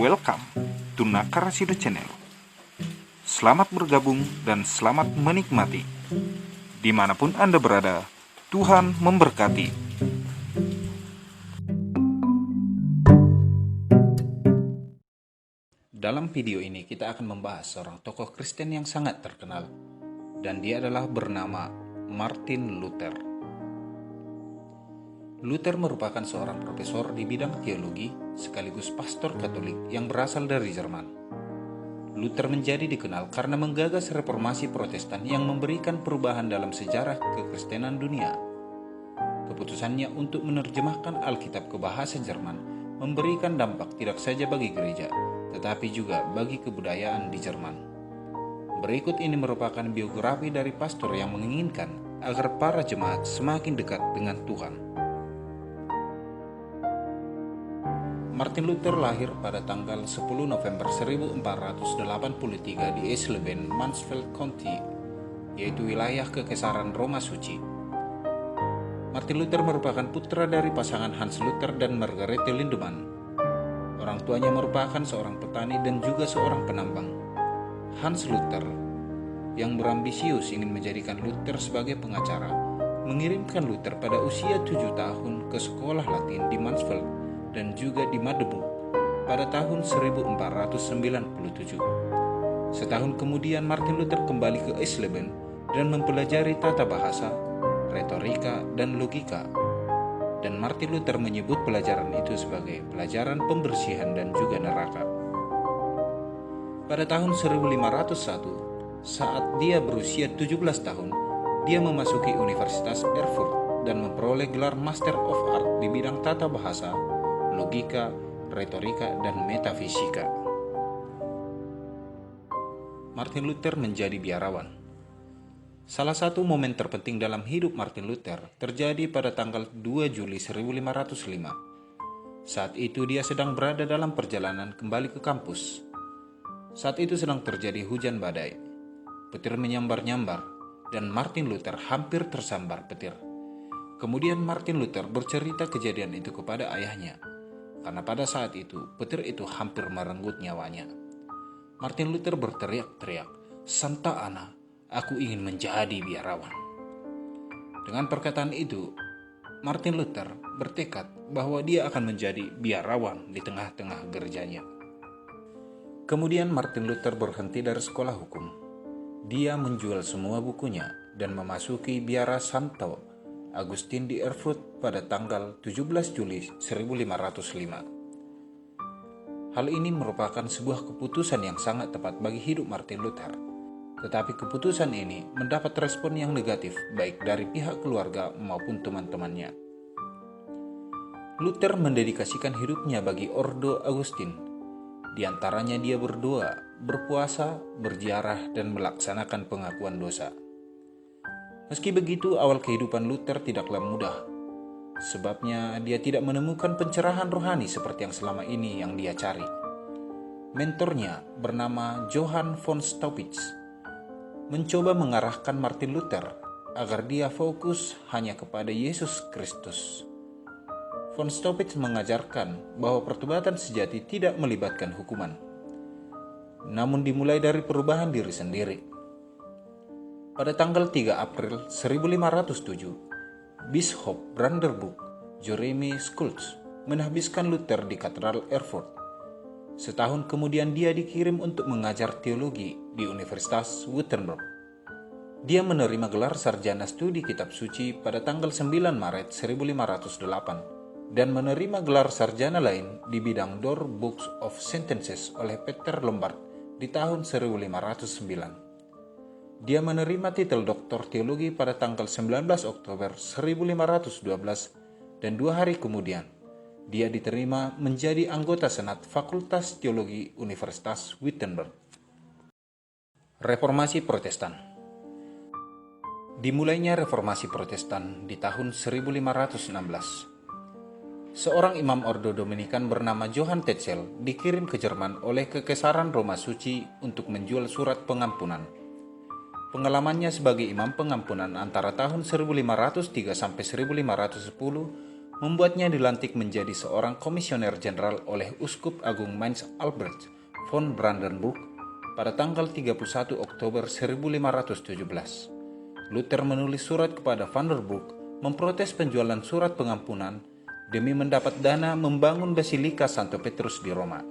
Welcome to Nakarasido Channel. Selamat bergabung dan selamat menikmati. Dimanapun Anda berada, Tuhan memberkati. Dalam video ini kita akan membahas seorang tokoh Kristen yang sangat terkenal, dan dia adalah bernama Martin Luther. Luther merupakan seorang profesor di bidang teologi sekaligus pastor Katolik yang berasal dari Jerman. Luther menjadi dikenal karena menggagas reformasi Protestan yang memberikan perubahan dalam sejarah kekristenan dunia. Keputusannya untuk menerjemahkan Alkitab ke bahasa Jerman memberikan dampak tidak saja bagi gereja, tetapi juga bagi kebudayaan di Jerman. Berikut ini merupakan biografi dari pastor yang menginginkan agar para jemaat semakin dekat dengan Tuhan. Martin Luther lahir pada tanggal 10 November 1483 di Eisleben, Mansfeld County, yaitu wilayah Kekaisaran Roma Suci. Martin Luther merupakan putra dari pasangan Hans Luther dan Margarete Lindemann. Orang tuanya merupakan seorang petani dan juga seorang penambang. Hans Luther, yang berambisius ingin menjadikan Luther sebagai pengacara, mengirimkan Luther pada usia 7 tahun ke sekolah Latin di Mansfeld dan juga di Magdeburg pada tahun 1497. Setahun kemudian Martin Luther kembali ke Eisleben dan mempelajari tata bahasa, retorika, dan logika. Dan Martin Luther menyebut pelajaran itu sebagai pelajaran pembersihan dan juga neraka. Pada tahun 1501, saat dia berusia 17 tahun, dia memasuki Universitas Erfurt dan memperoleh gelar Master of Art di bidang tata bahasa, logika, retorika, dan metafisika. Martin Luther menjadi biarawan. Salah satu momen terpenting dalam hidup Martin Luther terjadi pada tanggal 2 Juli 1505. Saat itu dia sedang berada dalam perjalanan kembali ke kampus. Saat itu sedang terjadi hujan badai. Petir menyambar-nyambar dan Martin Luther hampir tersambar petir. Kemudian Martin Luther bercerita kejadian itu kepada ayahnya. Karena pada saat itu, petir itu hampir merenggut nyawanya. Martin Luther berteriak-teriak, "Santa Ana, aku ingin menjadi biarawan." Dengan perkataan itu, Martin Luther bertekad bahwa dia akan menjadi biarawan di tengah-tengah gerejanya. Kemudian Martin Luther berhenti dari sekolah hukum. Dia menjual semua bukunya dan memasuki biara Santo Agustin di Erfurt pada tanggal 17 Juli 1505. Hal ini merupakan sebuah keputusan yang sangat tepat bagi hidup Martin Luther. Tetapi keputusan ini mendapat respon yang negatif baik dari pihak keluarga maupun teman-temannya. Luther mendedikasikan hidupnya bagi Ordo Agustin. Di antaranya dia berdoa, berpuasa, berziarah, dan melaksanakan pengakuan dosa. Meski begitu, awal kehidupan Luther tidaklah mudah. Sebabnya dia tidak menemukan pencerahan rohani seperti yang selama ini yang dia cari. Mentornya bernama Johann von Staupitz mencoba mengarahkan Martin Luther agar dia fokus hanya kepada Yesus Kristus. Von Staupitz mengajarkan bahwa pertobatan sejati tidak melibatkan hukuman, namun dimulai dari perubahan diri sendiri. Pada tanggal 3 April 1507, Bishop Brandenburg Jeremy Schultz menahbiskan Luther di Katedral Erfurt. Setahun kemudian dia dikirim untuk mengajar teologi di Universitas Wittenberg. Dia menerima gelar sarjana studi kitab suci pada tanggal 9 Maret 1508 dan menerima gelar sarjana lain di bidang Dor Books of Sentences oleh Peter Lombard di tahun 1509. Dia menerima titel doktor teologi pada tanggal 19 Oktober 1512 dan 2 hari kemudian dia diterima menjadi anggota Senat Fakultas Teologi Universitas Wittenberg. Reformasi Protestan. Dimulainya reformasi Protestan di tahun 1516. Seorang imam Ordo Dominikan bernama Johann Tetzel dikirim ke Jerman oleh Kekaisaran Roma Suci untuk menjual surat pengampunan. Pengalamannya sebagai imam pengampunan antara tahun 1503 sampai 1510 membuatnya dilantik menjadi seorang komisioner jenderal oleh Uskup Agung Mainz Albrecht von Brandenburg pada tanggal 31 Oktober 1517. Luther menulis surat kepada Vanderburg memprotes penjualan surat pengampunan demi mendapat dana membangun Basilika Santo Petrus di Roma.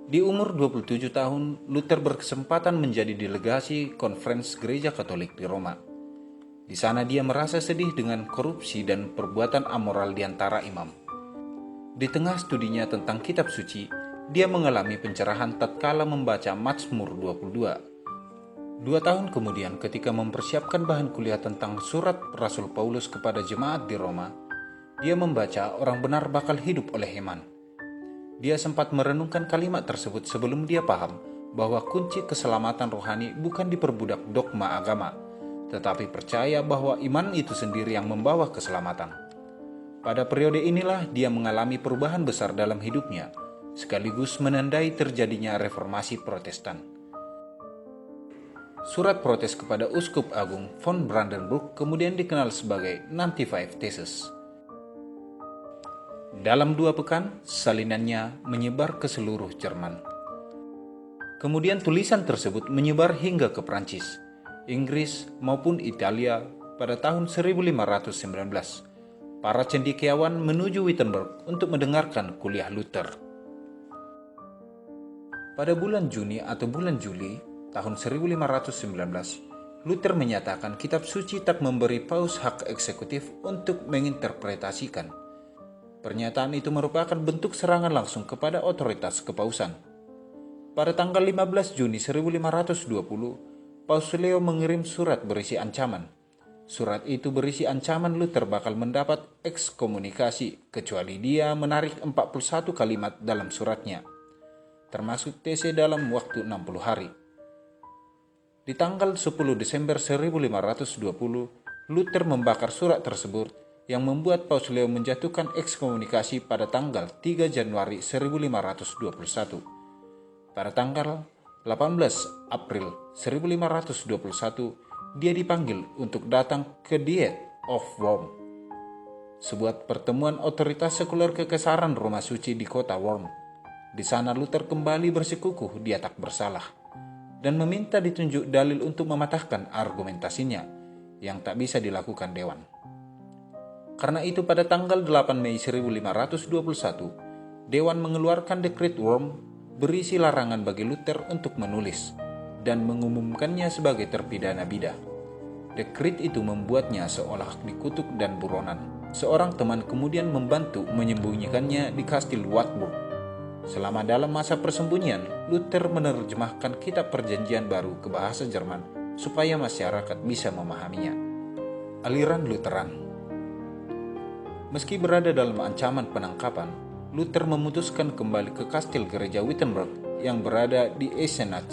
Di umur 27 tahun, Luther berkesempatan menjadi delegasi konferensi Gereja Katolik di Roma. Di sana dia merasa sedih dengan korupsi dan perbuatan amoral di antara imam. Di tengah studinya tentang kitab suci, dia mengalami pencerahan tatkala membaca Mazmur 22. 2 tahun kemudian ketika mempersiapkan bahan kuliah tentang surat Rasul Paulus kepada jemaat di Roma, dia membaca orang benar bakal hidup oleh iman. Dia sempat merenungkan kalimat tersebut sebelum dia paham bahwa kunci keselamatan rohani bukan diperbudak dogma agama, tetapi percaya bahwa iman itu sendiri yang membawa keselamatan. Pada periode inilah dia mengalami perubahan besar dalam hidupnya, sekaligus menandai terjadinya reformasi Protestan. Surat protes kepada Uskup Agung von Brandenburg kemudian dikenal sebagai 95 Theses. Dalam 2 pekan, salinannya menyebar ke seluruh Jerman. Kemudian tulisan tersebut menyebar hingga ke Prancis, Inggris maupun Italia pada tahun 1519. Para cendekiawan menuju Wittenberg untuk mendengarkan kuliah Luther. Pada bulan Juni atau bulan Juli tahun 1519, Luther menyatakan kitab suci tak memberi paus hak eksekutif untuk menginterpretasikan. Pernyataan itu merupakan bentuk serangan langsung kepada otoritas kepausan. Pada tanggal 15 Juni 1520, Paus Leo mengirim surat berisi ancaman. Surat itu berisi ancaman Luther bakal mendapat ekskomunikasi kecuali dia menarik 41 kalimat dalam suratnya, termasuk tese dalam waktu 60 hari. Di tanggal 10 Desember 1520, Luther membakar surat tersebut yang membuat Paus Leo menjatuhkan ekskomunikasi pada tanggal 3 Januari 1521. Pada tanggal 18 April 1521, dia dipanggil untuk datang ke Diet of Worms, sebuah pertemuan otoritas sekuler kekaisaran Roma Suci di kota Worms. Di sana Luther kembali bersikukuh dia tak bersalah dan meminta ditunjuk dalil untuk mematahkan argumentasinya yang tak bisa dilakukan dewan. Karena itu pada tanggal 8 Mei 1521, dewan mengeluarkan dekret Worms berisi larangan bagi Luther untuk menulis dan mengumumkannya sebagai terpidana bidah. Dekret itu membuatnya seolah dikutuk dan buronan. Seorang teman kemudian membantu menyembunyikannya di Kastil Wartburg. Selama dalam masa persembunyian, Luther menerjemahkan kitab perjanjian baru ke bahasa Jerman supaya masyarakat bisa memahaminya. Aliran Lutheran. Meski berada dalam ancaman penangkapan, Luther memutuskan kembali ke kastil gereja Wittenberg yang berada di Eisenach.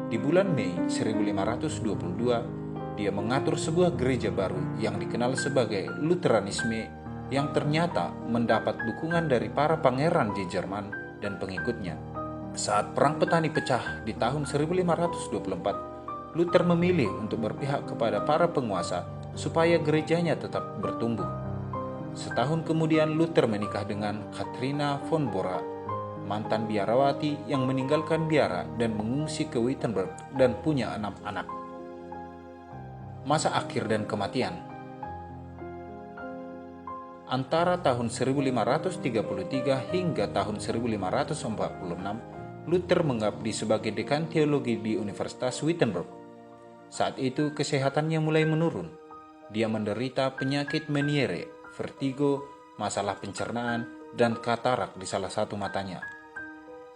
Di bulan Mei 1522, dia mengatur sebuah gereja baru yang dikenal sebagai Lutheranisme yang ternyata mendapat dukungan dari para pangeran di Jerman dan pengikutnya. Saat Perang Petani pecah di tahun 1524, Luther memilih untuk berpihak kepada para penguasa supaya gerejanya tetap bertumbuh. Setahun kemudian Luther menikah dengan Katharina von Bora, mantan biarawati yang meninggalkan biara dan mengungsi ke Wittenberg dan punya 6 anak. Masa akhir dan kematian. Antara tahun 1533 hingga tahun 1546, Luther mengabdi sebagai dekan teologi di Universitas Wittenberg. Saat itu kesehatannya mulai menurun. Dia menderita penyakit Meniere, vertigo, masalah pencernaan, dan katarak di salah satu matanya.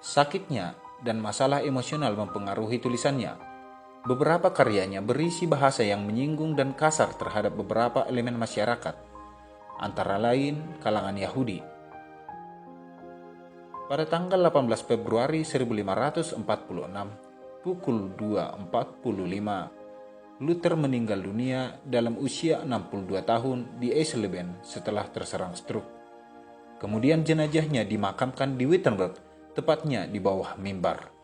Sakitnya dan masalah emosional mempengaruhi tulisannya. Beberapa karyanya berisi bahasa yang menyinggung dan kasar terhadap beberapa elemen masyarakat, antara lain kalangan Yahudi. Pada tanggal 18 Februari 1546, pukul 2.45, Luther meninggal dunia dalam usia 62 tahun di Eisleben setelah terserang stroke. Kemudian jenazahnya dimakamkan di Wittenberg, tepatnya di bawah mimbar.